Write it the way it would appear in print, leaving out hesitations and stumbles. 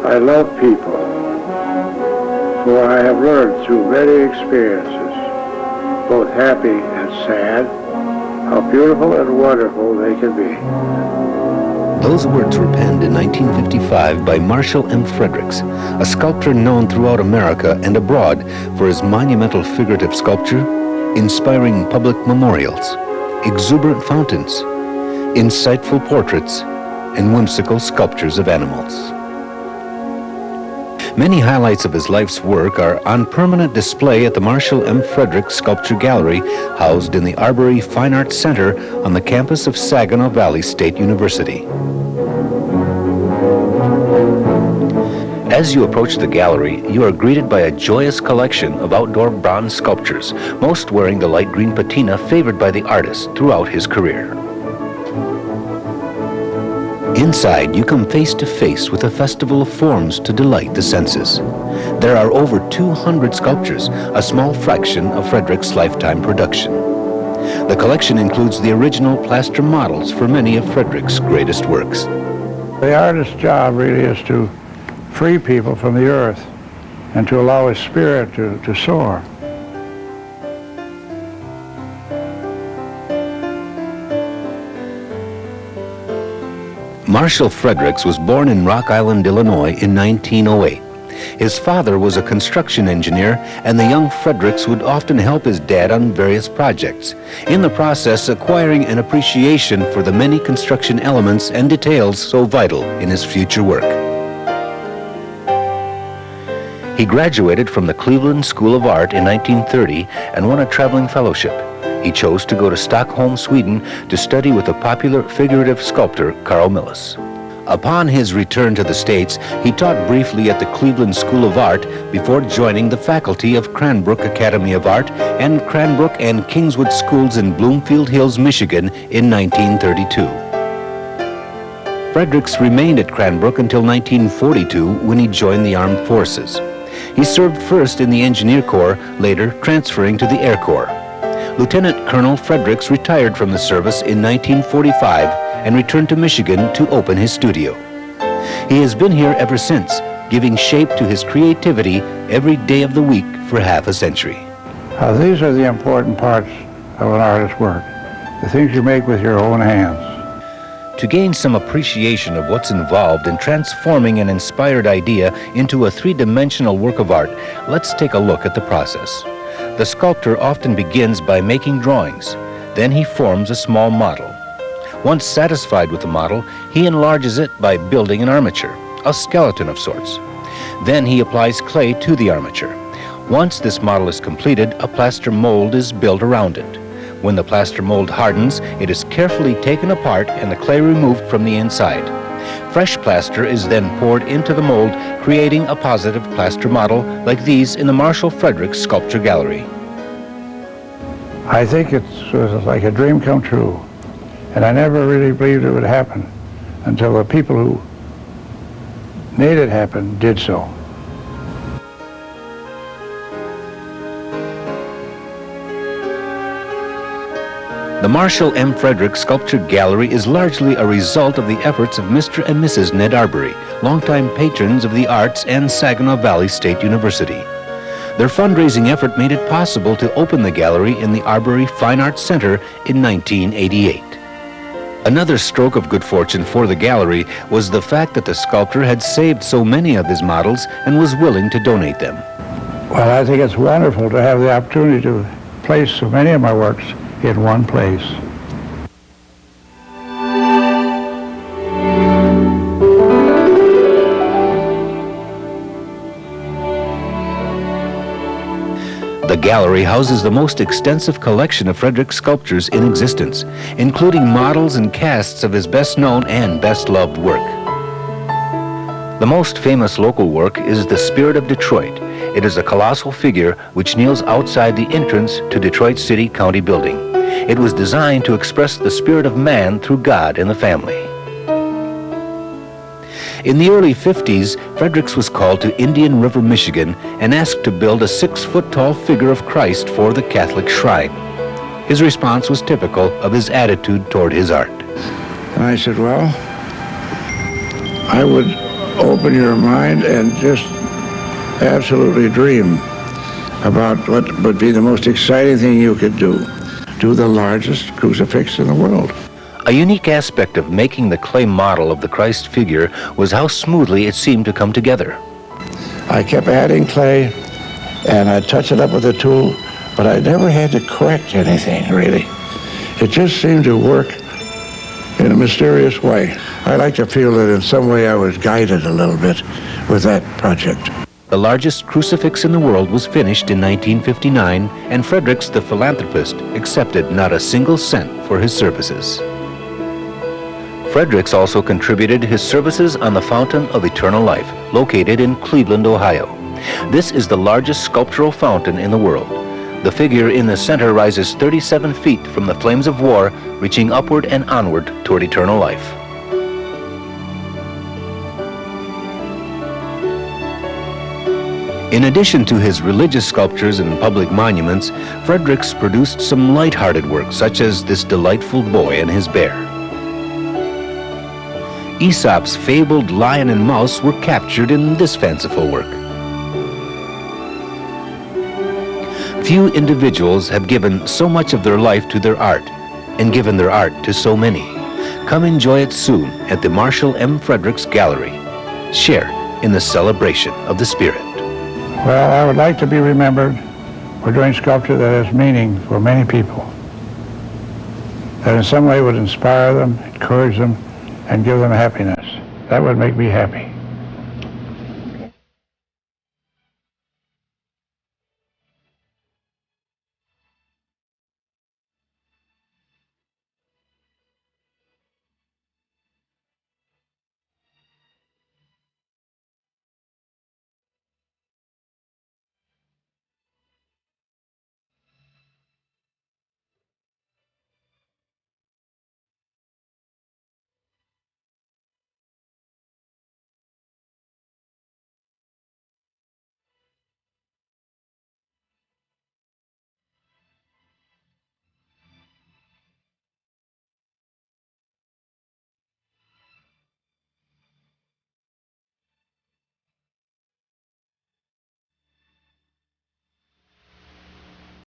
I love people, for I have learned through many experiences, both happy and sad, how beautiful and wonderful they can be. Those words were penned in 1955 by Marshall M. Fredericks, a sculptor known throughout America and abroad for his monumental figurative sculpture, inspiring public memorials, exuberant fountains, insightful portraits, and whimsical sculptures of animals. Many highlights of his life's work are on permanent display at the Marshall M. Fredericks Sculpture Gallery, housed in the Arbery Fine Arts Center on the campus of Saginaw Valley State University. As you approach the gallery, you are greeted by a joyous collection of outdoor bronze sculptures, most wearing the light green patina favored by the artist throughout his career. Inside, you come face to face with a festival of forms to delight the senses. There are over 200 sculptures, a small fraction of Frederick's lifetime production. The collection includes the original plaster models for many of Frederick's greatest works. The artist's job really is to free people from the earth and to allow his spirit to soar. Marshall Fredericks was born in Rock Island, Illinois in 1908. His father was a construction engineer, and the young Fredericks would often help his dad on various projects, in the process acquiring an appreciation for the many construction elements and details so vital in his future work. He graduated from the Cleveland School of Art in 1930 and won a traveling fellowship. He chose to go to Stockholm, Sweden, to study with the popular figurative sculptor Carl Milles. Upon his return to the States, he taught briefly at the Cleveland School of Art before joining the faculty of Cranbrook Academy of Art and Cranbrook and Kingswood Schools in Bloomfield Hills, Michigan in 1932. Fredericks remained at Cranbrook until 1942 when he joined the Armed Forces. He served first in the Engineer Corps, later transferring to the Air Corps. Lieutenant Colonel Fredericks retired from the service in 1945 and returned to Michigan to open his studio. He has been here ever since, giving shape to his creativity every day of the week for half a century. These are the important parts of an artist's work, the things you make with your own hands. To gain some appreciation of what's involved in transforming an inspired idea into a three-dimensional work of art, let's take a look at the process. The sculptor often begins by making drawings. Then he forms a small model. Once satisfied with the model, he enlarges it by building an armature, a skeleton of sorts. Then he applies clay to the armature. Once this model is completed, a plaster mold is built around it. When the plaster mold hardens, it is carefully taken apart and the clay removed from the inside. Fresh plaster is then poured into the mold, creating a positive plaster model like these in the Marshall Fredericks Sculpture Gallery. I think it's like a dream come true, and I never really believed it would happen until the people who made it happen did so. The Marshall M. Fredericks Sculpture Gallery is largely a result of the efforts of Mr. and Mrs. Ned Arbery, longtime patrons of the arts and Saginaw Valley State University. Their fundraising effort made it possible to open the gallery in the Arbery Fine Arts Center in 1988. Another stroke of good fortune for the gallery was the fact that the sculptor had saved so many of his models and was willing to donate them. Well, I think it's wonderful to have the opportunity to place so many of my works in one place. The gallery houses the most extensive collection of Fredericks sculptures in existence, including models and casts of his best-known and best-loved work. The most famous local work is The Spirit of Detroit. It is a colossal figure which kneels outside the entrance to Detroit City County Building. It was designed to express the spirit of man through God and the family. In the early 50s, Fredericks was called to Indian River, Michigan, and asked to build a 6-foot-tall figure of Christ for the Catholic shrine. His response was typical of his attitude toward his art. And I said, well, I would open your mind and just absolutely dream about what would be the most exciting thing you could do. Do the largest crucifix in the world. A unique aspect of making the clay model of the Christ figure was how smoothly it seemed to come together. I kept adding clay, and I'd touch it up with a tool, but I never had to correct anything, really. It just seemed to work in a mysterious way. I like to feel that in some way I was guided a little bit with that project. The largest crucifix in the world was finished in 1959, and Fredericks, the philanthropist, accepted not a single cent for his services. Fredericks also contributed his services on the Fountain of Eternal Life, located in Cleveland, Ohio. This is the largest sculptural fountain in the world. The figure in the center rises 37 feet from the flames of war, reaching upward and onward toward eternal life. In addition to his religious sculptures and public monuments, Fredericks produced some light-hearted work, such as this delightful boy and his bear. Aesop's fabled lion and mouse were captured in this fanciful work. Few individuals have given so much of their life to their art, and given their art to so many. Come enjoy it soon at the Marshall M. Fredericks Gallery. Share in the celebration of the Spirit. Well, I would like to be remembered for doing sculpture that has meaning for many people, that in some way would inspire them, encourage them, and give them happiness. That would make me happy.